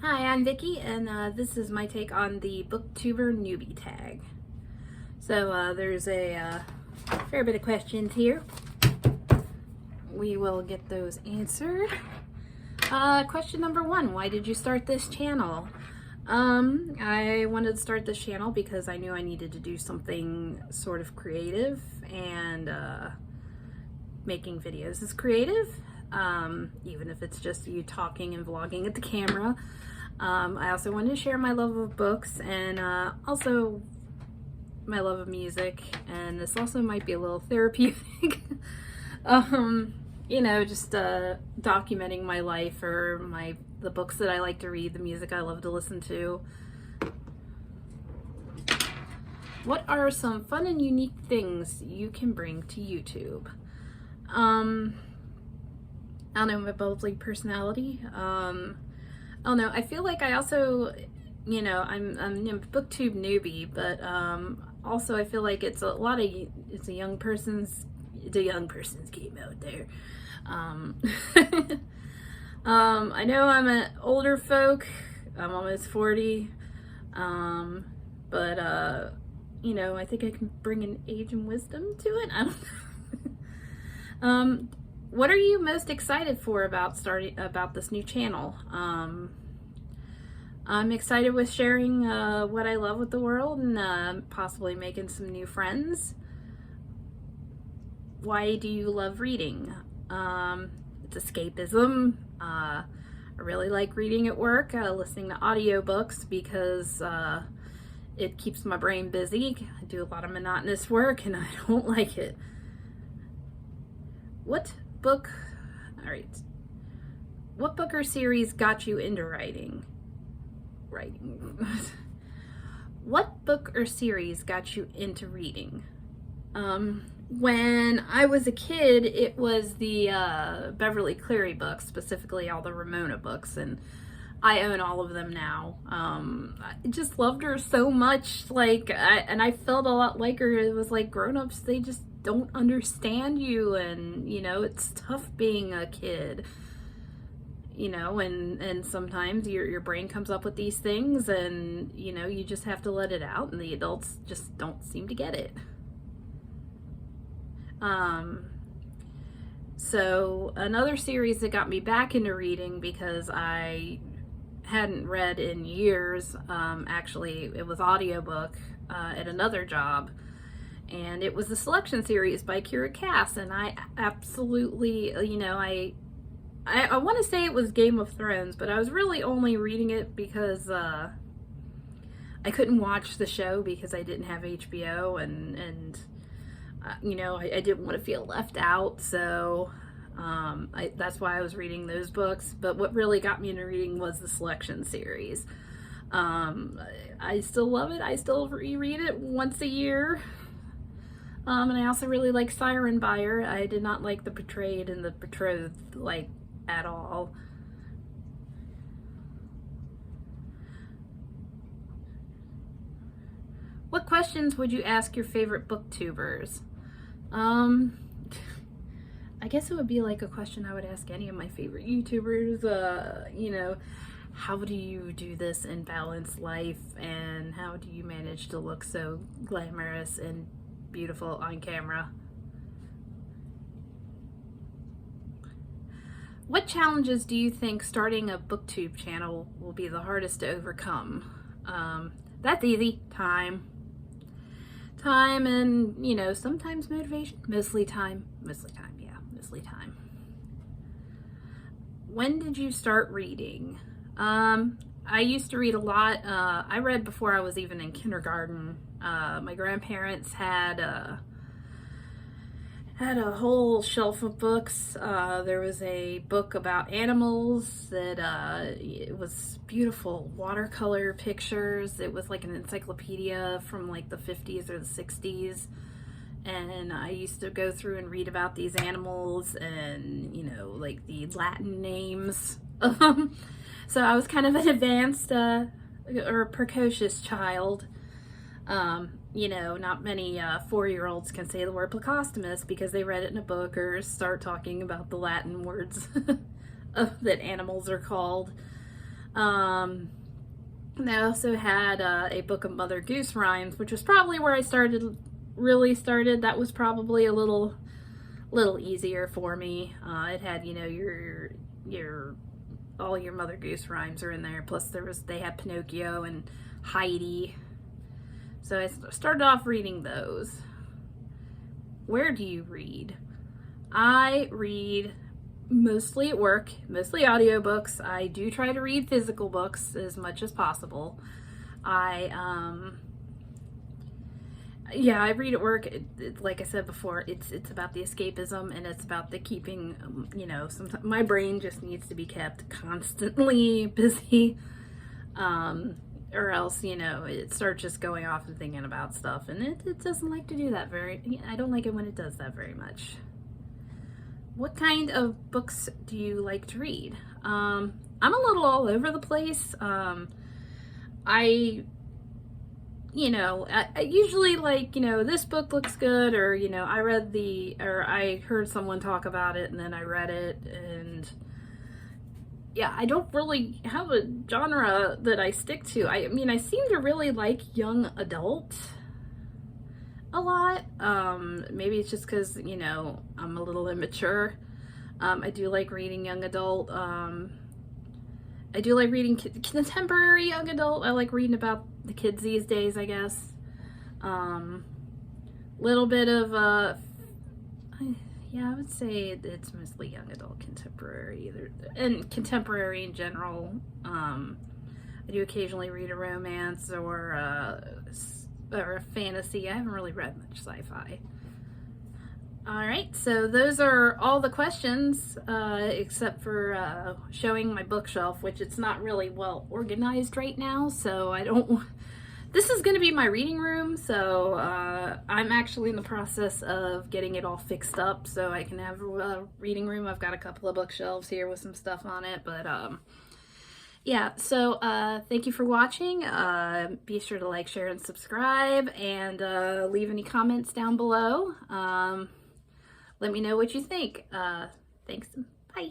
Hi, I'm Vicky, and this is my take on the Booktuber Newbie Tag. So there's a fair bit of questions here. We will get those answered. Question number one, why did you start this channel? I wanted to start this channel because I knew I needed to do something sort of creative, and making videos is creative, even if it's just you talking and vlogging at the camera. I also wanted to share my love of books and also my love of music, and this also might be a little therapeutic. You know, just documenting my life, or the books that I like to read, the music I love to listen to. What are some fun and unique things you can bring to YouTube? I don't know, my bubbly personality. Oh no, I feel like I also, you know, I'm a Booktube newbie, but also I feel like it's a young person's game out there. I know I'm an older folk. I'm almost 40, but you know, I think I can bring an age and wisdom to it. I don't know. What are you most excited for about this new channel? I'm excited with sharing what I love with the world, and possibly making some new friends. Why do you love reading? It's escapism. I really like reading at work, listening to audiobooks, because it keeps my brain busy. I do a lot of monotonous work and I don't like it. What book or series got you into writing? What book or series got you into reading? When I was a kid, it was the Beverly Cleary books, specifically all the Ramona books, and I own all of them now. I just loved her so much, and I felt a lot like her. It was like, grown-ups, they just don't understand you, and you know, it's tough being a kid, you know, and sometimes your brain comes up with these things, and you know, you just have to let it out, and the adults just don't seem to get it. So another series that got me back into reading, because I hadn't read in years, actually it was audiobook at another job, and it was the Selection series by Kass, and I absolutely, you know, I want to say it was Game of Thrones, but I was really only reading it because I couldn't watch the show because I didn't have HBO, and you know, I didn't want to feel left out, so that's why I was reading those books. But what really got me into reading was the Selection series. I still love it. I still reread it once a year. And I also really like Siren Buyer. I did not like the Betrayed and the Betrothed, like, at all. What questions would you ask your favorite booktubers? I guess it would be like a question I would ask any of my favorite YouTubers. You know, how do you do this in balanced life, and how do you manage to look so glamorous and beautiful on camera? What challenges do you think starting a booktube channel will be the hardest to overcome? That's easy. Time, and you know, sometimes motivation. Mostly time, yeah, mostly time. When did you start reading? I used to read a lot. I read before I was even in kindergarten. My grandparents had a whole shelf of books. There was a book about animals that it was beautiful watercolor pictures. It was like an encyclopedia from like the 50s or the 60s, and I used to go through and read about these animals, and you know, like the Latin names. So I was kind of an advanced or precocious child. You know, not many 4-year-olds can say the word Plecostomus because they read it in a book or start talking about the Latin words that animals are called. And I also had a book of Mother Goose rhymes, which was probably where I really started. That was probably a little easier for me. It had, you know, your all your Mother Goose rhymes are in there. Plus they had Pinocchio and Heidi. So I started off reading those. Where do you read? I read mostly at work, mostly audiobooks. I do try to read physical books as much as possible. I read at work. Like I said before, it's about the escapism, and it's about the keeping, you know, sometimes my brain just needs to be kept constantly busy, or else, you know, it starts just going off and thinking about stuff, and it doesn't like to do that I don't like it when it does that very much. What kind of books do you like to read? I'm a little all over the place. I usually like, you know, this book looks good, or, you know, I heard someone talk about it and then I read it, and yeah, I don't really have a genre that I stick to. I mean, I seem to really like young adult a lot. Maybe it's just because, you know, I'm a little immature. I do like reading young adult. I do like reading contemporary young adult. I like reading about the kids these days, I guess. Little bit of, yeah, I would say it's mostly young adult contemporary, and contemporary in general. I do occasionally read a romance or a fantasy. I haven't really read much sci-fi. Alright, so those are all the questions, except for showing my bookshelf, which it's not really well organized right now, so this is going to be my reading room, so I'm actually in the process of getting it all fixed up so I can have a reading room. I've got a couple of bookshelves here with some stuff on it, but yeah, so thank you for watching. Be sure to like, share, and subscribe, and leave any comments down below. Let me know what you think. Thanks. Bye.